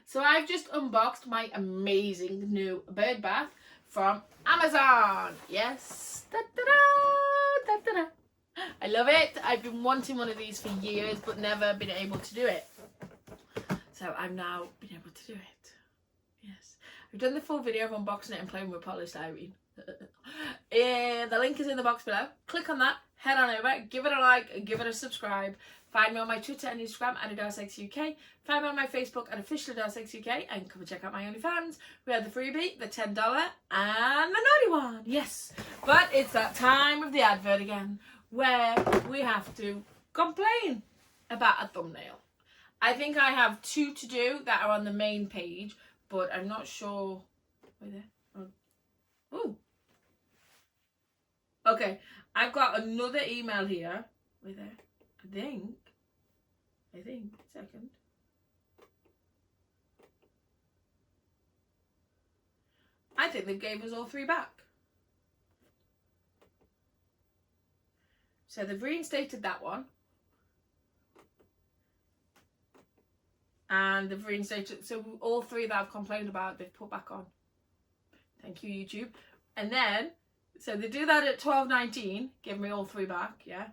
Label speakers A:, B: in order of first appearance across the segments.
A: So I've just unboxed my amazing new bird bath from Amazon. Yes. Da-da-da, da-da-da. I love it. I've been wanting one of these for years but never been able to do it. So I've now been able to do it. Yes. I've done the full video of unboxing it and playing with polystyrene. The link is in the box below. Click on that, head on over, give it a like and give it a subscribe. Find me on my Twitter and Instagram at Adelesexyuk. Find me on my Facebook at official Adelesexyuk, and come and check out my OnlyFans. We have the freebie, the $10 and the naughty one. Yes, but it's that time of the advert again where we have to complain about a thumbnail. I think I have 2 to do that are on the main page, but I'm not sure. Wait there. Oh. Okay, I've got another email here. Wait there. I think, second. I think they gave us all 3 back. So they've reinstated that one. And they've reinstated, so all 3 that I've complained about, they've put back on. Thank you, YouTube. And then, so they do that at 12:19, give me all 3 back, yeah.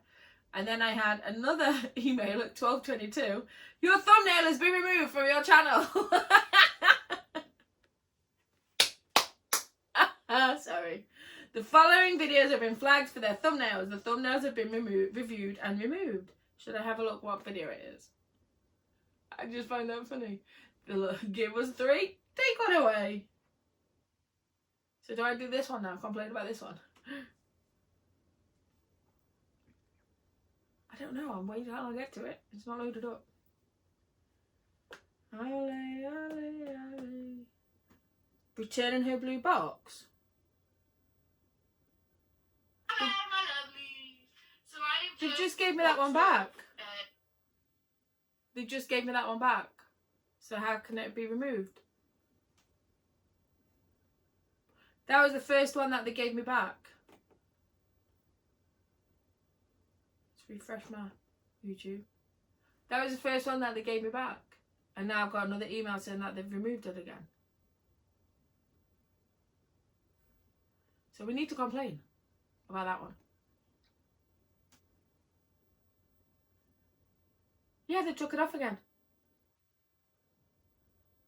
A: And then I had another email at 12:22. Your thumbnail has been removed from your channel. Sorry. The following videos have been flagged for their thumbnails. The thumbnails have been reviewed and removed. Should I have a look what video it is? I just find that funny. Give us 3, take one away. So do I do this one now? Complain about this one? I don't know. I'm waiting till I get to it. It's not loaded up. Returning her blue box. Hello, my lovely. So they just gave me that one back. They just gave me that one back. So how can it be removed? That was the first one that they gave me back. Let's refresh my YouTube. That was the first one that they gave me back. And now I've got another email saying that they've removed it again. So we need to complain about that one. Yeah, they took it off again.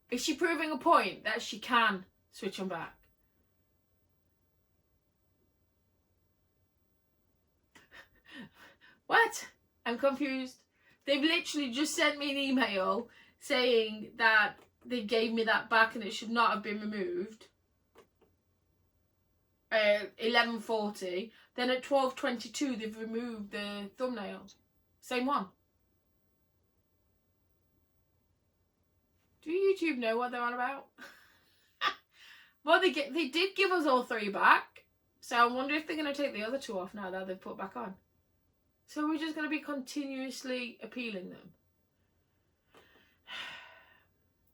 A: Is she proving a point that she can switch them back? What? I'm confused. They've literally just sent me an email saying that they gave me that back and it should not have been removed. 11:40. Then at 12:22 they've removed the thumbnail. Same one. Do YouTube know what they're on about? Well, they did give us all 3 back. So I wonder if they're going to take the other 2 off now that they've put back on. So we're just going to be continuously appealing them.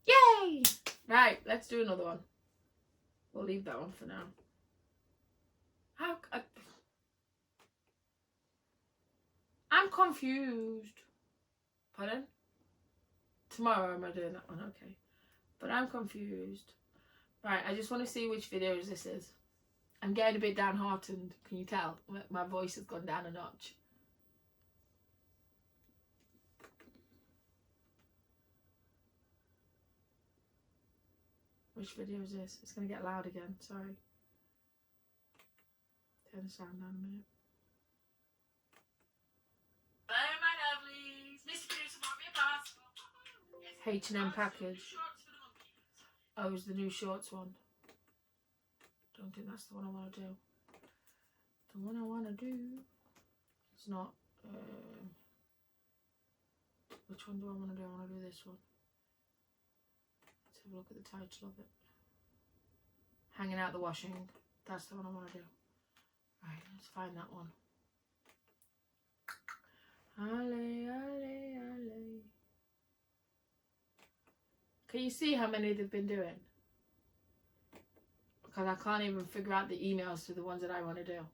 A: Yay! Right, let's do another one. We'll leave that one for now. I'm confused. Pardon? Tomorrow am I doing that one? Okay. But I'm confused. Right, I just want to see which videos this is. I'm getting a bit downhearted. Can you tell? My voice has gone down a notch. Which video is this? It's going to get loud again. Sorry. Turn the sound down a minute. Hello, my lovelies. Mr. Producer, want me a parcel? H&M package. Oh, it's the new shorts one. Don't think that's the one I want to do. The one I want to do. It's not. Which one do I want to do? I want to do this one. Let's have a look at the title of it. Hanging out the washing. That's the one I want to do. Right, let's find that one. Ale, ale, ale. Can you see how many they've been doing? Because I can't even figure out the emails to the ones that I want to do.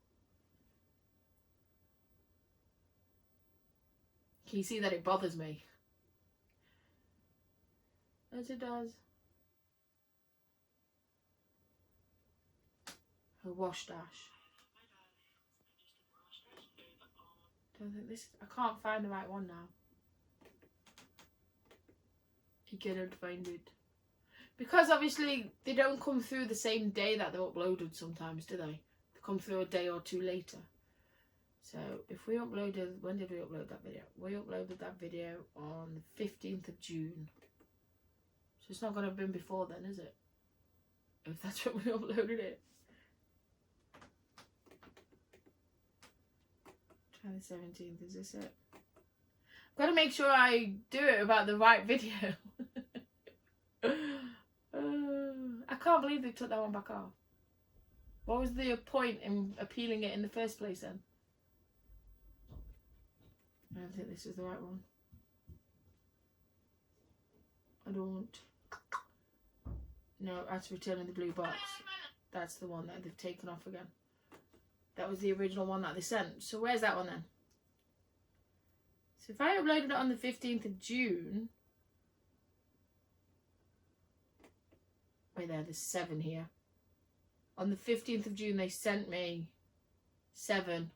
A: Can you see that it bothers me? As it does. Her wash dash. Don't think this. I can't find the right one now. You cannot find it. Because obviously they don't come through the same day that they're uploaded sometimes, do they? They come through a day or two later. So if we uploaded, when did we upload that video? We uploaded that video on the 15th of June. So it's not going to have been before then, is it? If that's when we uploaded it. Try the 17th, is this it? I've got to make sure I do it about the right video. I can't believe they took that one back off. What was the point in appealing it in the first place then? I don't think this is the right one. I don't. No, that's Returning the Blue Box. That's the one that they've taken off again. That was the original one that they sent. So where's that one then? So if I uploaded it on the 15th of June... Wait there, there's 7 here. On the 15th of June they sent me 7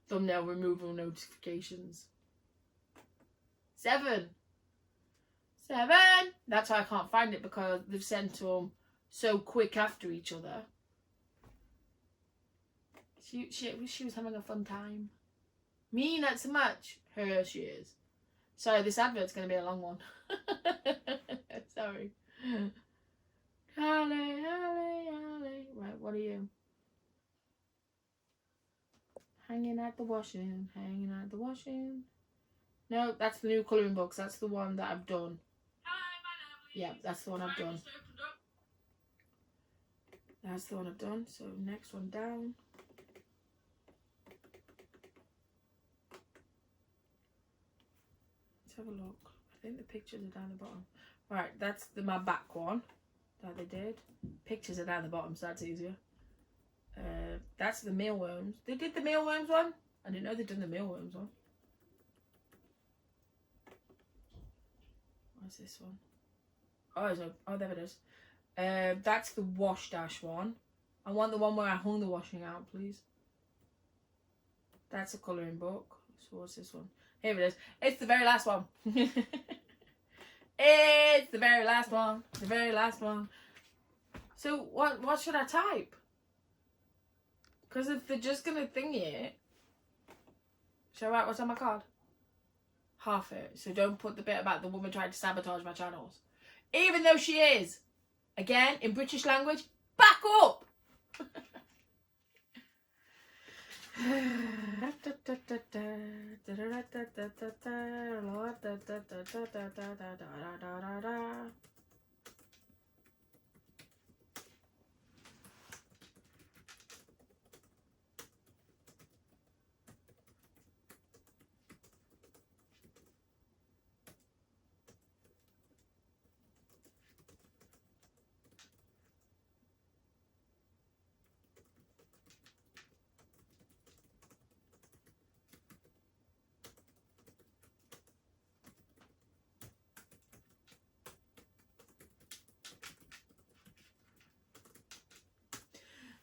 A: thumbnail removal notifications. 7! That's why I can't find it, because they've sent them so quick after each other. She was having a fun time. Me, not so much. Her, she is. Sorry, this advert's going to be a long one. Sorry. Holly. Right, what are you? Hanging at the washing. No, that's the new colouring books. That's the one that I've done. Yeah, that's the one I've done. That's the one I've done. So next one down. Let's have a look. I think the pictures are down the bottom. Right, that's my back one that they did. Pictures are down the bottom, so that's easier. That's the mealworms. They did the mealworms one? I didn't know they'd done the mealworms one. What's this one? Oh, there it is. That's the wash dash one. I want the one where I hung the washing out, please. That's a colouring book. So what's this one? Here it is. It's the very last one. It's the very last one. The very last one. So what should I type? Because if they're just going to thingy it... Shall I write what's on my card? Half it. So don't put the bit about the woman trying to sabotage my channels. Even though she is. Again, in British language, back up!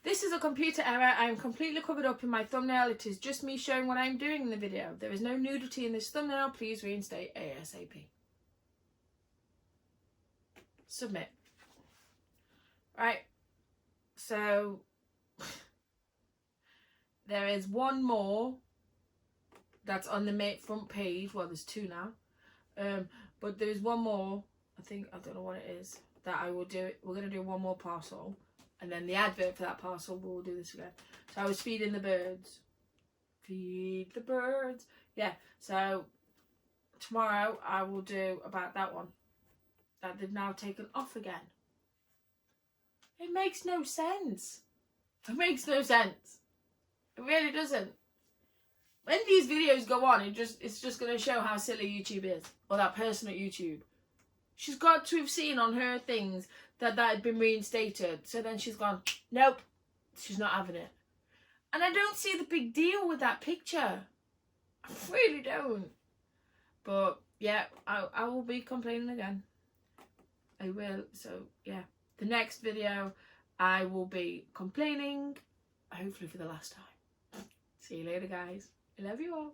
A: This is a computer error. I am completely covered up in my thumbnail. It is just me showing what I'm doing in the video. There is no nudity in this thumbnail. Please reinstate ASAP. Submit. Right. So there is one more that's on the front page. Well, there's 2 now. But there is one more. I don't know what it is. That I will do. We're going to do one more parcel. And then the advert for that parcel, we'll do this again. So I was feeding the birds. Feed the birds. Yeah, so tomorrow I will do about that one. That they've now taken off again. It makes no sense. It makes no sense. It really doesn't. When these videos go on, it's just going to show how silly YouTube is. Or that person at YouTube. She's got to have seen on her things that had been reinstated. So then she's gone, nope, she's not having it. And I don't see the big deal with that picture. I really don't. But yeah, I will be complaining again. I will. So yeah, the next video I will be complaining, hopefully for the last time. See you later, guys. I love you all.